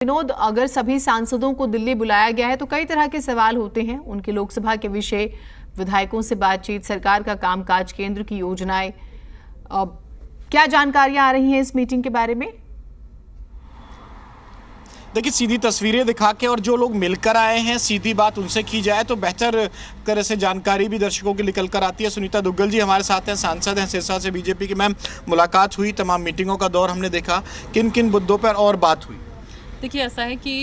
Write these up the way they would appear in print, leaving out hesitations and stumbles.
विनोद, अगर सभी सांसदों को दिल्ली बुलाया गया है तो कई तरह के सवाल होते हैं, उनके लोकसभा के विषय, विधायकों से बातचीत, सरकार का कामकाज, केंद्र की योजनाएं। क्या जानकारियां आ रही हैं इस मीटिंग के बारे में? देखिए, सीधी तस्वीरें दिखा के और जो लोग मिलकर आए हैं सीधी बात उनसे की जाए तो बेहतर तरह से जानकारी भी दर्शकों की निकल कर आती है। सुनीता दुग्गल जी हमारे साथ हैं, सांसद हैं सिरसा से बीजेपी की। मैम, मुलाकात हुई, तमाम मीटिंगों का दौर हमने देखा, किन किन मुद्दों पर और बात हुई? देखिए, ऐसा है कि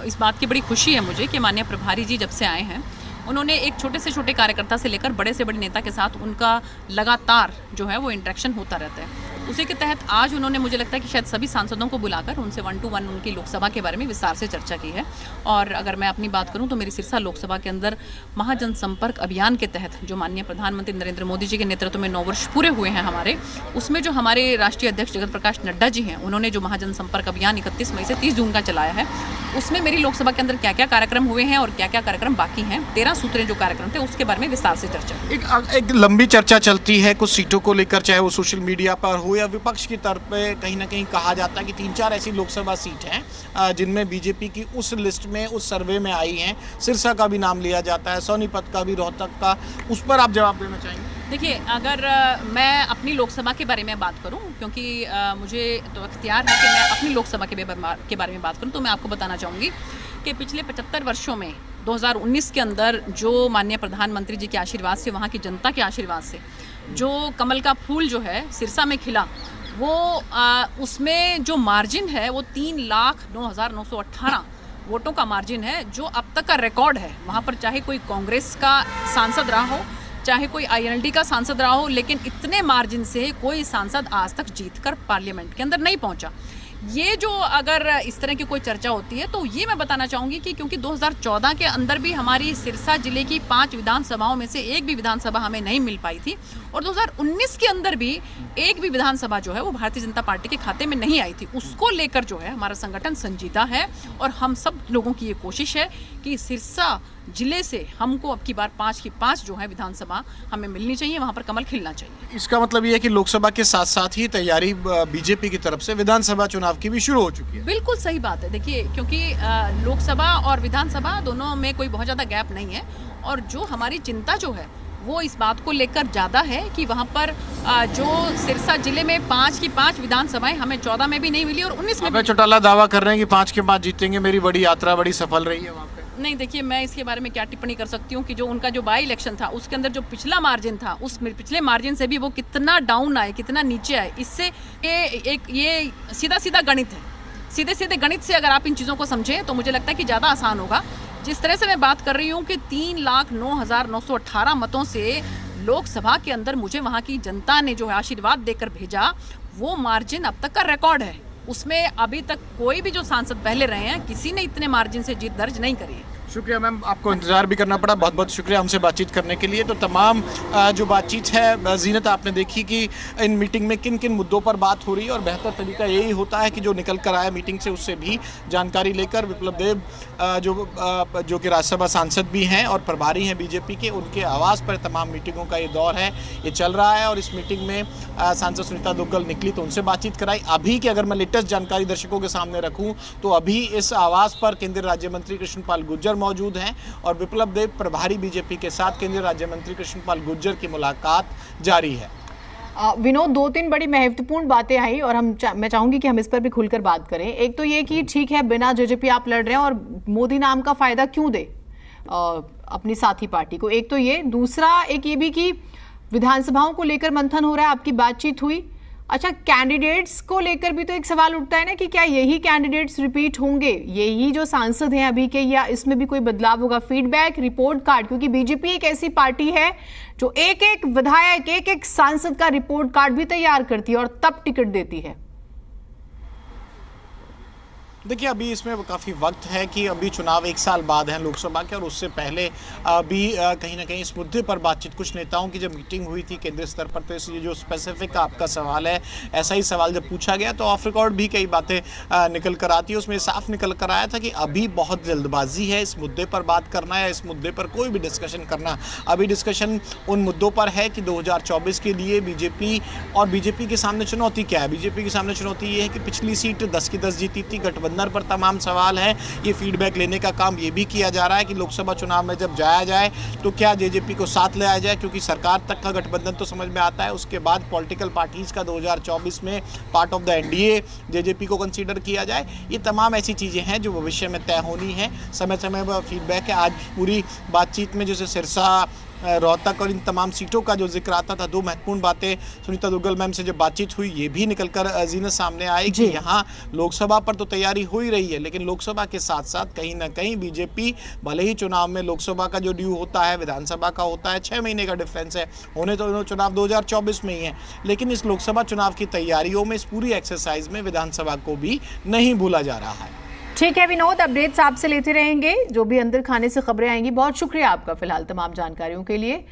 इस बात की बड़ी खुशी है मुझे कि माननीय प्रभारी जी जब से आए हैं उन्होंने एक छोटे से छोटे कार्यकर्ता से लेकर बड़े से बड़े नेता के साथ उनका लगातार जो है वो इंटरेक्शन होता रहता है। उसी के तहत आज उन्होंने, मुझे लगता है कि शायद सभी सांसदों को बुलाकर उनसे 1 to 1 उनकी लोकसभा के बारे में विस्तार से चर्चा की है। और अगर मैं अपनी बात करूं तो मेरी सिरसा लोकसभा के अंदर महाजन संपर्क अभियान के तहत जो माननीय प्रधानमंत्री नरेंद्र मोदी जी के नेतृत्व में 9 वर्ष पूरे हुए हैं हमारे, उसमें जो हमारे राष्ट्रीय अध्यक्ष जगत प्रकाश नड्डा जी हैं, उन्होंने जो महाजन संपर्क अभियान 31 मई से 30 जून का चलाया है, उसमें मेरी लोकसभा के अंदर क्या क्या कार्यक्रम हुए हैं और क्या क्या कार्यक्रम बाकी हैं, 13 सूत्रें जो कार्यक्रम थे उसके बारे में विस्तार से चर्चा। एक लंबी चर्चा चलती है कुछ सीटों को लेकर, चाहे वो सोशल मीडिया पर हो या विपक्ष की तरफ पे कहीं ना कहीं कहा जाता है कि 3-4 ऐसी लोकसभा सीट हैं जिनमें बीजेपी की उस लिस्ट में, उस सर्वे में आई हैं। सिरसा का भी नाम लिया जाता है, सोनीपत का भी, रोहतक का। उस पर आप जवाब देना चाहेंगे? देखिए, अगर मैं अपनी लोकसभा के बारे में बात करूं, क्योंकि मुझे तो इख्तियार है कि मैं अपनी लोकसभा के बारे में बात करूं, तो मैं आपको बताना चाहूँगी कि पिछले 75 वर्षों में 2019 के अंदर जो माननीय प्रधानमंत्री जी के आशीर्वाद से, वहाँ की जनता के आशीर्वाद से जो कमल का फूल जो है सिरसा में खिला, वो उसमें जो मार्जिन है वो 3,09,918 वोटों का मार्जिन है, जो अब तक का रिकॉर्ड है। वहाँ पर चाहे कोई कांग्रेस का सांसद रहा हो, चाहे कोई INLD का सांसद रहा हो, लेकिन इतने मार्जिन से कोई सांसद आज तक जीतकर पार्लियामेंट के अंदर नहीं पहुंचा। ये जो अगर इस तरह की कोई चर्चा होती है तो ये मैं बताना चाहूँगी कि क्योंकि 2014 के अंदर भी हमारी सिरसा जिले की 5 विधानसभाओं में से एक भी विधानसभा हमें नहीं मिल पाई थी, और 2019 के अंदर भी एक भी विधानसभा जो है वो भारतीय जनता पार्टी के खाते में नहीं आई थी। उसको लेकर जो है हमारा संगठन संजीदा है और हम सब लोगों की ये कोशिश है कि सिरसा जिले से हमको अब की बार 5 की 5 जो है विधानसभा हमें मिलनी चाहिए, वहाँ पर कमल खिलना चाहिए। इसका मतलब ये है कि लोकसभा के साथ साथ ही तैयारी बीजेपी की तरफ से विधानसभा चुनाव की भी शुरू हो चुकी है। बिल्कुल सही बात है। देखिए, क्योंकि लोकसभा और विधानसभा दोनों में कोई बहुत ज़्यादा गैप नहीं है, और जो हमारी चिंता जो है वो इस बात को लेकर ज़्यादा है कि वहाँ पर जो सिरसा जिले में 5 की 5 विधानसभाएं हमें 14 में भी नहीं मिली और 19 में। चौटाला दावा कर रहे हैं कि 5 के 5 जीतेंगे, मेरी बड़ी यात्रा बड़ी सफल रही है वहाँ पे। नहीं, देखिए, मैं इसके बारे में क्या टिप्पणी कर सकती हूँ कि जो उनका जो बाई इलेक्शन था उसके अंदर जो पिछला मार्जिन था, उस पिछले मार्जिन से भी वो कितना डाउन आए, कितना नीचे आए, इससे ये सीधा सीधा गणित है। सीधे सीधे गणित से अगर आप इन चीज़ों को समझें तो मुझे लगता है कि ज़्यादा आसान होगा। जिस तरह से मैं बात कर रही हूँ कि 3,09,918 मतों से लोकसभा के अंदर मुझे वहाँ की जनता ने जो है आशीर्वाद देकर भेजा, वो मार्जिन अब तक का रिकॉर्ड है। उसमें अभी तक कोई भी जो सांसद पहले रहे हैं, किसी ने इतने मार्जिन से जीत दर्ज नहीं करी है। शुक्रिया मैम, आपको इंतजार भी करना पड़ा, बहुत बहुत शुक्रिया हमसे बातचीत करने के लिए। तो तमाम जो बातचीत है जीनत, आपने देखी कि इन मीटिंग में किन किन मुद्दों पर बात हो रही है, और बेहतर तरीका यही होता है कि जो निकल कर आया मीटिंग से उससे भी जानकारी लेकर विप्लव देव जो कि राज्यसभा सांसद भी हैं और प्रभारी हैं बीजेपी के, उनके आवास पर तमाम मीटिंगों का ये दौर है, ये चल रहा है। और इस मीटिंग में सांसद सुनीता दुग्गल निकली तो उनसे बातचीत कराई। अभी की अगर मैं लेटेस्ट जानकारी दर्शकों के सामने रखूँ तो अभी इस आवास पर केंद्रीय राज्य मंत्री कृष्णपाल गुर्जर मौजूद हैं और विप्लव देव प्रभारी बीजेपी के साथ केंद्रीय राज्य मंत्री कृष्णपाल गुर्जर की मुलाकात जारी है। विनोद, 2-3 बड़ी महत्वपूर्ण बातें आई और मैं चाहूंगी कि हम इस पर भी खुलकर बात करें। एक तो ये कि ठीक है, बिना जेजेपी आप लड़ रहे हैं और मोदी नाम का फायदा क्यों दे अपनी साथी पार्टी को, एक तो ये। दूसरा एक ये भी कि विधानसभाओं को लेकर मंथन हो रहा है, आपकी बातचीत हुई। अच्छा, कैंडिडेट्स को लेकर भी तो एक सवाल उठता है ना कि क्या यही कैंडिडेट्स रिपीट होंगे, यही जो सांसद हैं अभी के, या इसमें भी कोई बदलाव होगा? फीडबैक रिपोर्ट कार्ड, क्योंकि बीजेपी एक ऐसी पार्टी है जो एक एक विधायक, एक एक सांसद का रिपोर्ट कार्ड भी तैयार करती है और तब टिकट देती है। देखिए, अभी इसमें काफ़ी वक्त है कि अभी चुनाव 1 साल बाद हैं लोकसभा के, और उससे पहले भी कहीं ना कहीं इस मुद्दे पर बातचीत, कुछ नेताओं की जब मीटिंग हुई थी केंद्रीय स्तर पर, तो ये जो स्पेसिफिक आपका सवाल है, ऐसा ही सवाल जब पूछा गया तो ऑफ रिकॉर्ड भी कई बातें निकल कर आती है। उसमें साफ निकल कर आया था कि अभी बहुत जल्दबाजी है इस मुद्दे पर बात करना या इस मुद्दे पर कोई भी डिस्कशन करना। अभी डिस्कशन उन मुद्दों पर है कि 2024 के लिए बीजेपी के सामने चुनौती क्या है। बीजेपी के सामने चुनौती ये है कि पिछली सीट 10 की 10 जीती थी, गठबंधन गठबंधन पर तमाम सवाल हैं। ये फीडबैक लेने का काम ये भी किया जा रहा है कि लोकसभा चुनाव में जब जाया जाए तो क्या जेजेपी को साथ ले आया जाए, क्योंकि सरकार तक का गठबंधन तो समझ में आता है, उसके बाद पॉलिटिकल पार्टीज़ का 2024 में part of the NDA JJP को कंसीडर किया जाए। ये तमाम ऐसी चीज़ें हैं जो भविष्य में तय होनी है, समय समय पर फीडबैक है। आज पूरी बातचीत में जैसे सिरसा, रोहतक और इन तमाम सीटों का जो जिक्र आता था, दो महत्वपूर्ण बातें सुनीता दुग्गल मैम से जब बातचीत हुई ये भी निकलकर जीनत सामने आई कि यहाँ लोकसभा पर तो तैयारी हो ही रही है, लेकिन लोकसभा के साथ साथ कहीं ना कहीं बीजेपी भले ही चुनाव में लोकसभा का जो ड्यू होता है विधानसभा का होता है, 6 महीने का डिफरेंस है, होने तो चुनाव 2024 में ही है, लेकिन इस लोकसभा चुनाव की तैयारियों में, इस पूरी एक्सरसाइज में विधानसभा को भी नहीं भूला जा रहा है। ठीक है विनोद, अपडेट्स आपसे लेते रहेंगे, जो भी अंदर खाने से खबरें आएंगी। बहुत शुक्रिया आपका फिलहाल तमाम जानकारियों के लिए।